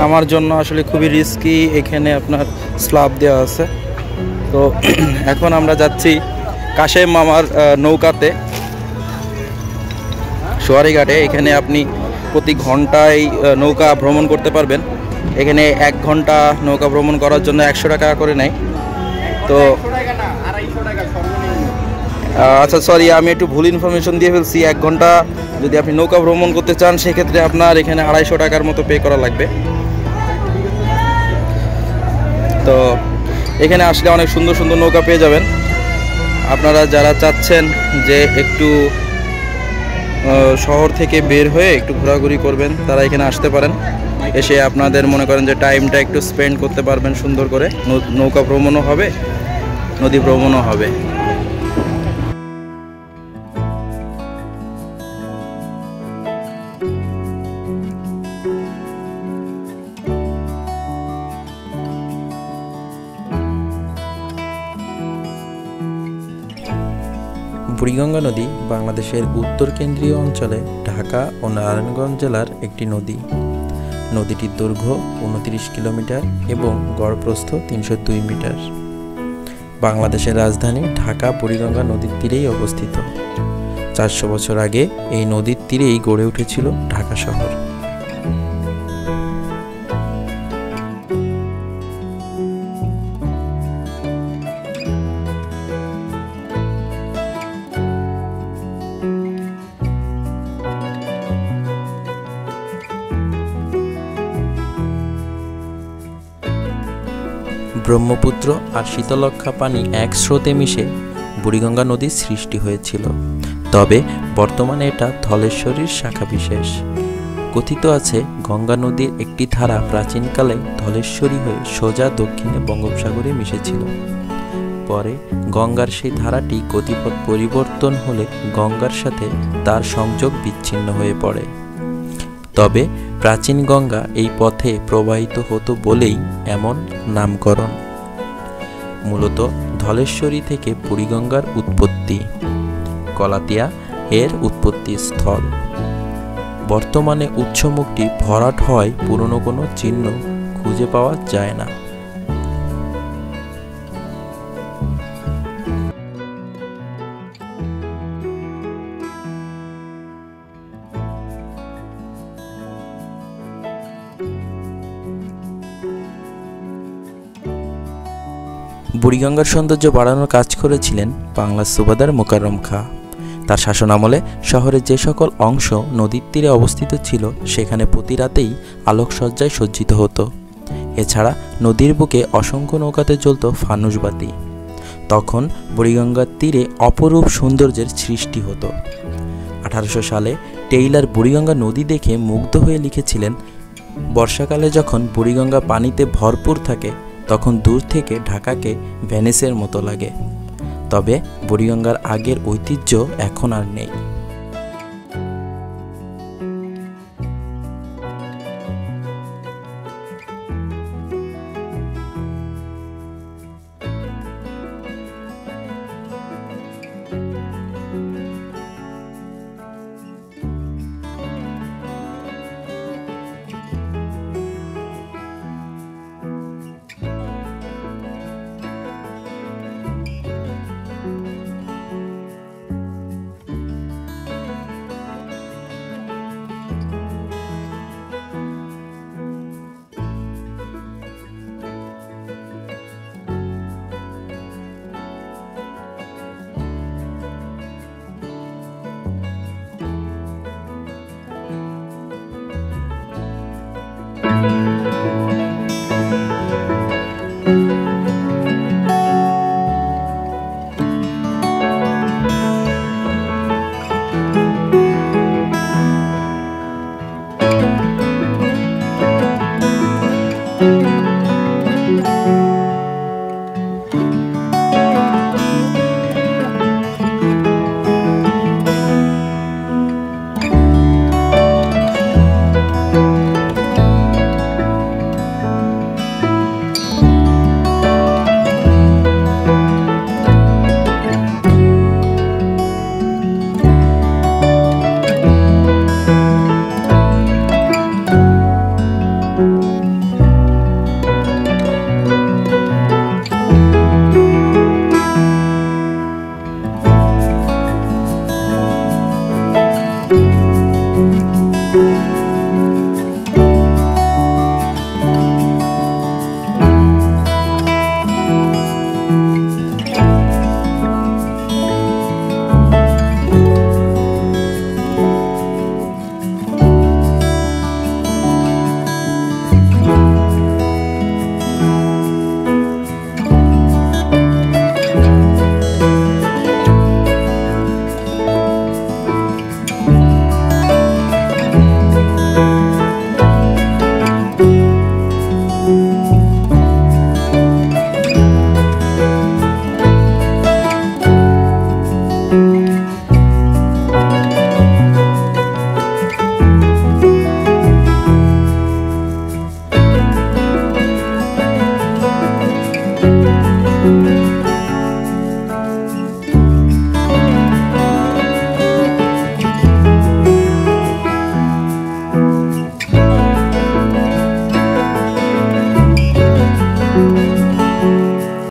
নামার জন্য আসলে খুবই রিস্কি। এখানে আপনার স্ল্যাব দেওয়া আছে। তো এখন আমরা যাচ্ছি কাশেম মামার নৌকাতে সোয়ারিঘাটে। এখানে আপনি প্রতি ঘন্টায় নৌকা ভ্রমণ করতে পারবেন। এখানে 1 ঘন্টা নৌকা ভ্রমণ করার জন্য 100 টাকা করে নেয়। তো আচ্ছা সরি, আমি একটু ভুল ইনফরমেশন দিয়ে ফেলছি। 1 ঘন্টা যদি আপনি নৌকা ভ্রমণ করতে চান সেক্ষেত্রে আপনার এখানে 250 টাকার মতো পে করা লাগবে। তো এখানে আসলে অনেক সুন্দর সুন্দর নৌকা পেয়ে যাবেন। আপনারা যারা চাচ্ছেন যে একটু শহর থেকে বের হয়ে একটু ঘোরাঘুরি করবেন তারা এখানে আসতে পারেন। এসে আপনাদের মনে করেন যে টাইমটা একটু স্পেন্ড করতে পারবেন সুন্দর করে। নৌকা ভ্রমণও হবে, নদী ভ্রমণও হবে। বুড়িগঙ্গা নদী বাংলাদেশের উত্তর কেন্দ্রীয় অঞ্চলে ঢাকা ও নারায়ণগঞ্জ জেলার একটি নদী। নদীটির দৈর্ঘ্য 29 কিলোমিটার এবং গড় প্রস্থ 302 মিটার। বাংলাদেশের রাজধানী ঢাকা বুড়িগঙ্গা নদীর তীরেই অবস্থিত। 400 বছর আগে এই নদীর তীরেই গড়ে উঠেছিল ঢাকা শহর। ব্রহ্মপুত্র আর শীতলক্ষ্যা পানি এক স্রোতে মিশে বুড়িগঙ্গা নদীর সৃষ্টি হয়েছিল। তবে বর্তমানে এটা ধলেশ্বরীর শাখা বিশেষ। কথিত আছে গঙ্গা নদীর একটি ধারা প্রাচীনকালে ধলেশ্বরী হয়ে সোজা দক্ষিণে বঙ্গোপসাগরে মিশেছিল। পরে গঙ্গার সেই ধারাটি গতিপথ পরিবর্তন হলে গঙ্গার সাথে তার সংযোগ বিচ্ছিন্ন হয়ে পড়ে। তবে প্রাচীন গঙ্গা এই পথে প্রবাহিত হতো বলেই এমন নামকরণ। মূলত ধলেশ্বরী থেকে বুড়িগঙ্গার উৎপত্তি। কলাতিয়া এর উৎপত্তি স্থল। বর্তমানে উৎসমুখটি ভরাট হওয়ায় পুরনো কোনো চিহ্ন খুঁজে পাওয়া যায় না। বুড়িগঙ্গার সৌন্দর্য বাড়ানোর কাজ করেছিলেন বাংলার সুবাদার মোকাররম খাঁ। তার শাসনামলে শহরের যে সকল অংশ নদীর তীরে অবস্থিত ছিল সেখানে প্রতি রাতেই আলোকসজ্জায় সজ্জিত হতো। এছাড়া নদীর বুকে অসংখ্য নৌকাতে জ্বলত ফানুসবাতি। তখন বুড়িগঙ্গার তীরে অপরূপ সৌন্দর্যের সৃষ্টি হতো। 1800 সালে টেইলার বুড়িগঙ্গা নদী দেখে মুগ্ধ হয়ে লিখেছিলেন, বর্ষাকালে যখন বুড়িগঙ্গা পানিতে ভরপুর থাকে তখন দূর থেকে ঢাকাকে ভেনিসের মতো লাগে। তবে বুড়িগঙ্গার আগের ঐতিহ্য এখন আর নেই। Thank you.